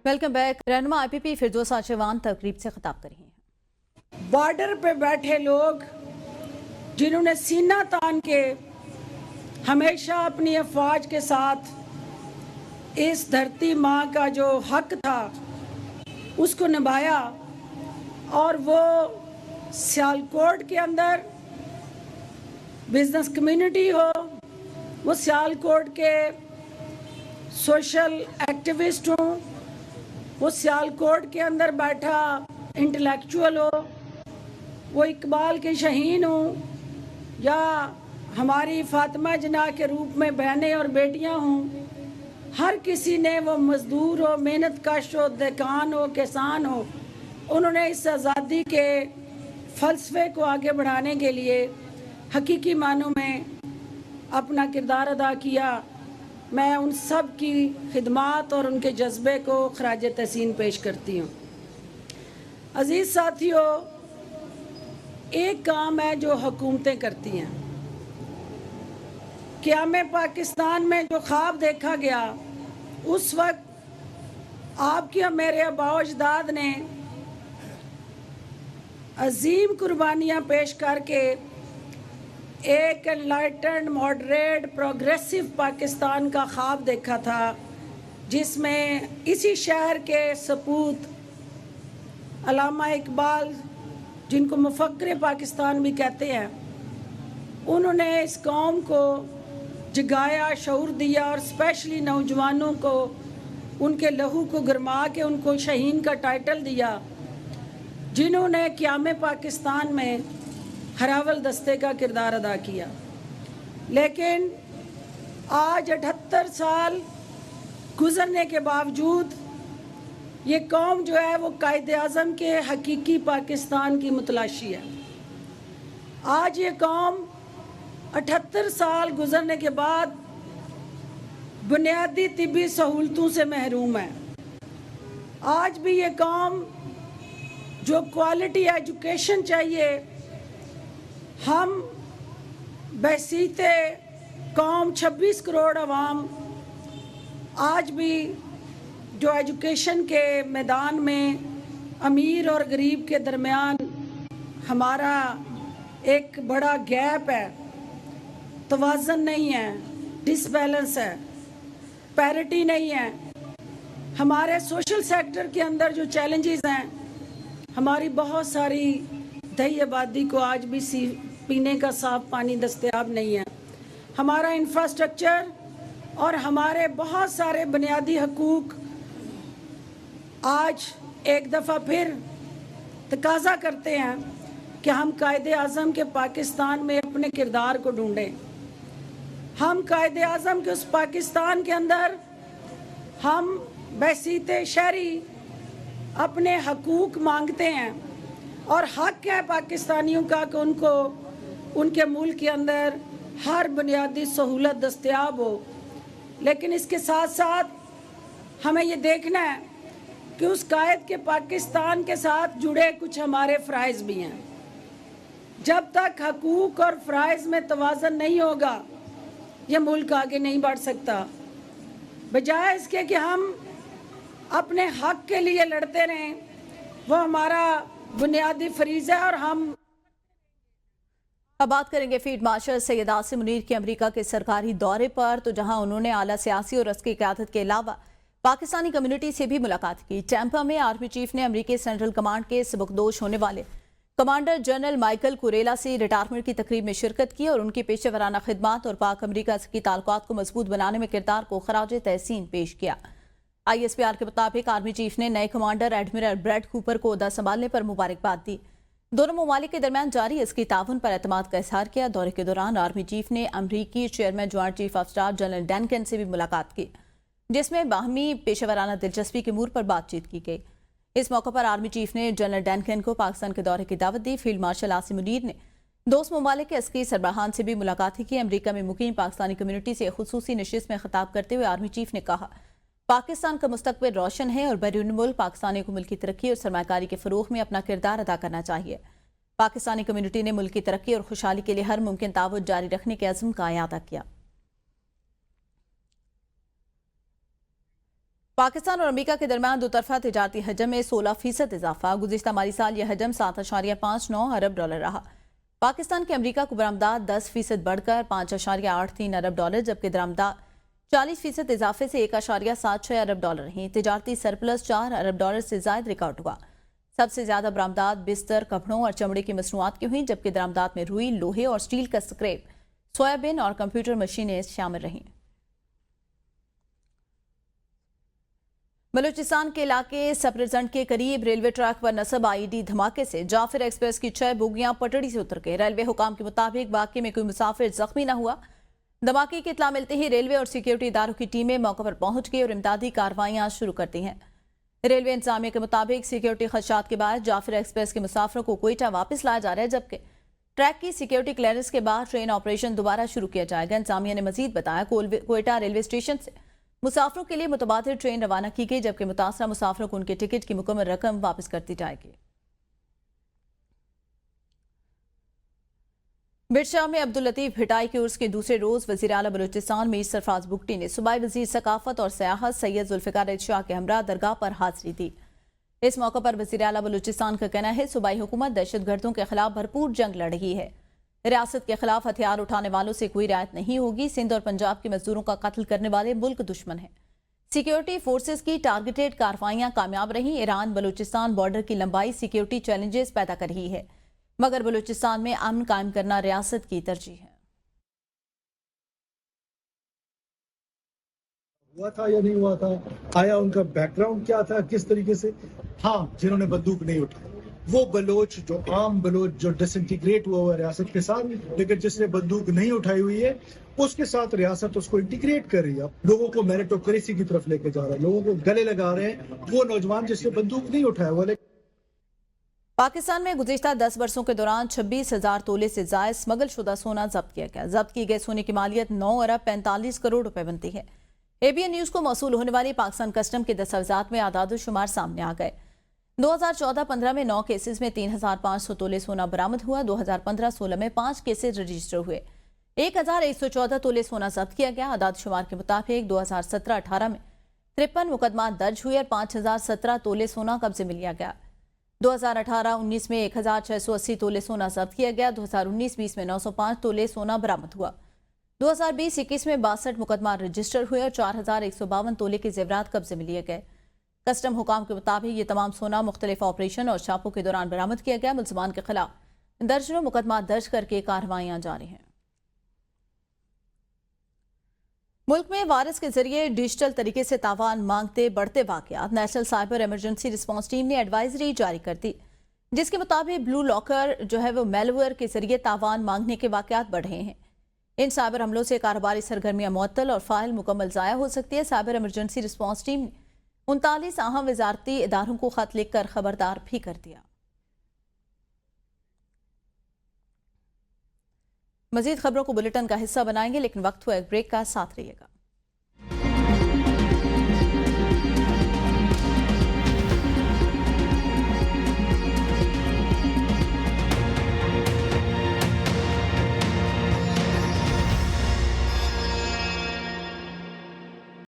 Welcome back. रहनुमा IPP फिरदौस आशेवान तकरीब से खिताब कर रही हैं। बॉर्डर पे बैठे लोग जिन्होंने सीना तान के हमेशा अपनी अफवाज के साथ इस धरती माँ का जो हक था उसको निभाया, और वो सियालकोट के अंदर बिजनेस कम्युनिटी हो, वो सियालकोट के सोशल एक्टिविस्ट हो, वो सियालकोट के अंदर बैठा इंटेलेक्चुअल हो, वो इकबाल के शहीन हो, या हमारी फातिमा जना के रूप में बहनें और बेटियां हों, हर किसी ने, वो मजदूर हो, मेहनत कश हो, देकान हो, किसान हो, उन्होंने इस आज़ादी के फ़लसफ़े को आगे बढ़ाने के लिए हकीकी मानों में अपना किरदार अदा किया। मैं उन सब की खिदमात और उनके जज्बे को खराज तहसीन पेश करती हूँ। अज़ीज़ साथियों, एक काम है जो हुकूमतें करती हैं। क़याम पाकिस्तान में जो ख्वाब देखा गया, उस वक्त आपके और मेरे आबाओ अजदाद ने अजीम कुर्बानियाँ पेश करके एक एनलाइटेंड, मॉडरेट, प्रोग्रेसिव पाकिस्तान का ख्वाब देखा था, जिसमें इसी शहर के सपूत अल्लामा इकबाल, जिनको मुफक्किर पाकिस्तान भी कहते हैं, उन्होंने इस कौम को जगाया, शऊर दिया, और स्पेशली नौजवानों को उनके लहू को गरमा के उनको शहीन का टाइटल दिया, जिन्होंने क़याम पाकिस्तान में हरावल दस्ते का किरदार अदा किया। लेकिन आज 78 साल गुजरने के बावजूद ये कौम जो है वो कायदे आज़म के हकीकी पाकिस्तान की मुतलाशी है। आज ये कौम 78 साल गुजरने के बाद बुनियादी तिब्बी सहूलतों से महरूम है। आज भी ये कौम जो क्वालिटी एजुकेशन चाहिए, हम बहसीते कौम 26 करोड़ अवाम आज भी जो एजुकेशन के मैदान में अमीर और गरीब के दरमियान हमारा एक बड़ा गैप है, तवाज़न नहीं है, डिसबैलेंस है, पैरिटी नहीं है। हमारे सोशल सेक्टर के अंदर जो चैलेंजेस हैं, हमारी बहुत सारी दही आबादी को आज भी पीने का साफ पानी दस्तयाब नहीं है। हमारा इंफ्रास्ट्रक्चर और हमारे बहुत सारे बुनियादी हकूक़ आज एक दफ़ा फिर तकाज़ा करते हैं कि हम कायदे आज़म के पाकिस्तान में अपने किरदार को ढूंढें। हम कायदे आज़म के उस पाकिस्तान के अंदर हम बहसीते शहरी अपने हकूक़ मांगते हैं, और हक है पाकिस्तानियों का कि उनको उनके मुल्क के अंदर हर बुनियादी सहूलत दस्तयाब हो। लेकिन इसके साथ साथ हमें ये देखना है कि उस कायद के पाकिस्तान के साथ जुड़े कुछ हमारे फ़राइज़ भी हैं। जब तक हकूक़ और फ़राइज़ में तवाज़न नहीं होगा, ये मुल्क आगे नहीं बढ़ सकता। बजाय इसके कि हम अपने हक के लिए लड़ते रहें, वो हमारा बुनियादी फरीज़ है। और हम अब बात करेंगे फील्ड मार्शल सैयद आसिम मुनीर के अमेरिका के सरकारी दौरे पर, तो जहां उन्होंने आला सियासी और अस्करी क़यादत के अलावा पाकिस्तानी कम्युनिटी से भी मुलाकात की। टैंपा में आर्मी चीफ ने अमेरिकी सेंट्रल कमांड के सबकदोश होने वाले कमांडर जनरल माइकल कुरेला से रिटायरमेंट की तकरीब में शिरकत की और उनकी पेशेवराना खिदमात और पाक अमरीका की ताल्लुकात को मजबूत बनाने में किरदार को खराज तहसीन पेश किया। ISPR के मुताबिक आर्मी चीफ ने नए कमांडर एडमिरल ब्रैड कूपर को ओहदा संभालने पर मुबारकबाद दी। दोनों ममालिक के दरमियान जारी इसकी ताउन पर एतमाद का इजहार किया। दौरे के दौरान आर्मी चीफ ने अमरीकी chairman joint chief of staff general Dan Caine से भी मुलाकात की, जिसमें बाहमी पेशेवराना दिलचस्पी के अमूर पर बातचीत की गई। इस मौके पर आर्मी चीफ ने जनरल डैनकन को पाकिस्तान के दौरे की दावत दी। फील्ड मार्शल आसिम मुनीर ने दोस्त ममालिक के अस्करी सरबराहान से भी मुलाकात की। अमरीका में मुकीम पाकिस्तानी कम्युनिटी से खुसूसी नशिस्त में खिताब करते हुए आर्मी चीफ ने कहा, पाकिस्तान का मुस्तकबिल रोशन है और बैरून मुल्क पाकिस्तानियों को मुल्की तरक्की और सरमाकारी के फरोग में अपना किरदार अदा करना चाहिए। पाकिस्तानी कम्युनिटी ने मुल्क की तरक्की और खुशहाली के लिए हर मुमकिन ताउन जारी रखने के अज़्म का अयादा किया। पाकिस्तान और अमेरिका के दरमियान दोतरफा तिजारती हजम में 16% इजाफा। गुज़िश्ता माली साल यह हजम 7.59 अरब डॉलर रहा। पाकिस्तान के अमेरिका को बरामदात 10% बढ़कर 5.83 अरब डॉलर, जबकि दरामदात 40% इजाफे से 1.76 अरब डॉलर रही। तिजारती सरप्लस 4 अरब डॉलर से जायद रिकॉर्ड हुआ। सबसे ज्यादा बरामदात बिस्तर, कपड़ों और चमड़े की मसनूआत की हुई, जबकि दरामदात में रुई, लोहे और स्टील का स्क्रैप, सोयाबीन और कंप्यूटर मशीनें शामिल रहीं। बलूचिस्तान के इलाके सपरजंड के करीब रेलवे ट्रैक पर नस्ब आईडी धमाके से जाफर एक्सप्रेस की 6 बोगियां पटड़ी से उतर गई। रेलवे हुकाम के मुताबिक वाकये में कोई मुसाफिर जख्मी न हुआ। धमाके की इत्तला मिलते ही रेलवे और सिक्योरिटी इदारों की टीमें मौके पर पहुंच गई और इमदादी कार्रवाइयां शुरू कर दी हैं। रेलवे इंतजामिया के मुताबिक सिक्योरिटी खदशात के बाद जाफर एक्सप्रेस के मुसाफिरों को कोयटा वापस लाया जा रहा है, जबकि ट्रैक की सिक्योरिटी क्लियरेंस के बाद ट्रेन ऑपरेशन दोबारा शुरू किया जाएगा। इंतजामिया ने मजीद बताया कोयटा रेलवे स्टेशन से मुसाफिरों के लिए मुतबादिल ट्रेन रवाना की गई, जबकि मुतासरा मुसाफिरों को उनके टिकट की मुकम्मल रकम वापस कर दी जाएगी। बिरशाह में अब्दुल लतीफ भिटाई के उर्स के दूसरे रोज वजीर आला बलूचिस्तान मीर सरफराज बुगटी ने सूबाई वजीर सकाफत और सयाहत सैयद जुल्फिकार अली शाह के हमरा दरगाह पर हाजिरी दी। इस मौके पर वजीर आला बलूचिस्तान का कहना है सूबाई हुकूमत दहशतगर्दों के खिलाफ भरपूर जंग लड़ रही है। रियासत के खिलाफ हथियार उठाने वालों से कोई रियायत नहीं होगी। सिंध और पंजाब के मजदूरों का कत्ल करने वाले मुल्क दुश्मन हैं। सिक्योरिटी फोर्सेस की टारगेटेड कार्रवाइयां कामयाब रही। ईरान बलूचिस्तान बॉर्डर की लंबाई सिक्योरिटी चैलेंजेस पैदा कर रही है, मगर बलूचिस्तान में अमन कायम करना रियासत की तरजीह है। हुआ था या नहीं हुआ था, आया उनका बैकग्राउंड क्या था, किस तरीके से। हाँ, जिन्होंने बंदूक नहीं उठाई वो बलोच, जो आम बलोच जो डिसइंटीग्रेट हुआ रियासत के साथ, लेकिन जिसने बंदूक नहीं उठाई हुई है उसके साथ रियासत उसको इंटीग्रेट कर रही है, लोगों को मेरिटोक्रेसी की तरफ लेके जा रहा है, लोगों को गले लगा रहे हैं वो नौजवान जिसने बंदूक नहीं उठाया हुआ। पाकिस्तान में गुज़िश्ता 10 वर्षों के दौरान 26,000 तोले से जायद स्मगल शुदा सोना जब्त किया गया। जब्त की गए सोने की मालियत 9 अरब 45 करोड़ रुपए बनती है। एबीएन न्यूज को मौसूल होने वाली पाकिस्तान कस्टम के दस्तावेजात में आदाद शुमार सामने आ गए। 2014-15 में 9 केसेस में 3,500 तोले सोना बरामद हुआ। 2015-16 में 5 केसेस रजिस्टर हुए। 1,114 तोले सोना जब्त किया गया। आदाद शुमार के मुताबिक 2017-18 में 53 मुकदमा दर्ज हुए और 5,017 तोले सोना कब्जे में लिया गया। 2018-19 में 1,680 तोले सोना जब्त किया गया। 2019-20 में 905 तोले सोना बरामद हुआ। 2020-21 में 62 मुकदमा रजिस्टर हुए और 4,152 तोले के जेवरात कब्जे में लिए गए। कस्टम हुकाम के मुताबिक ये तमाम सोना मुख्तलिफ ऑपरेशन और छापों के दौरान बरामद किया गया। मुलजमान के खिलाफ दर्जनों मुकदमा दर्ज करके कार्रवाइयां जारी हैं। मुल्क में वायरस के जरिए डिजिटल तरीके से तावान मांगते बढ़ते वाकयात। National cyber emergency response team ने एडवाइजरी जारी कर दी, जिसके मुताबिक ब्लू लॉकर जो है वो मेलवेयर के जरिए तावान मांगने के वाकयात बढ़ रहे हैं। इन साइबर हमलों से कारोबारी सरगर्मियां मुअत्तल और फाइल मुकम्मल ज़ाया हो सकती है। साइबर इमरजेंसी रिस्पांस टीम ने 39 अहम वजारती इदारों को खत लिखकर खबरदार भी कर दिया। मजीद खबरों को बुलेटिन का हिस्सा बनाएंगे, लेकिन वक्त हुआ एक ब्रेक का, साथ रहिएगा।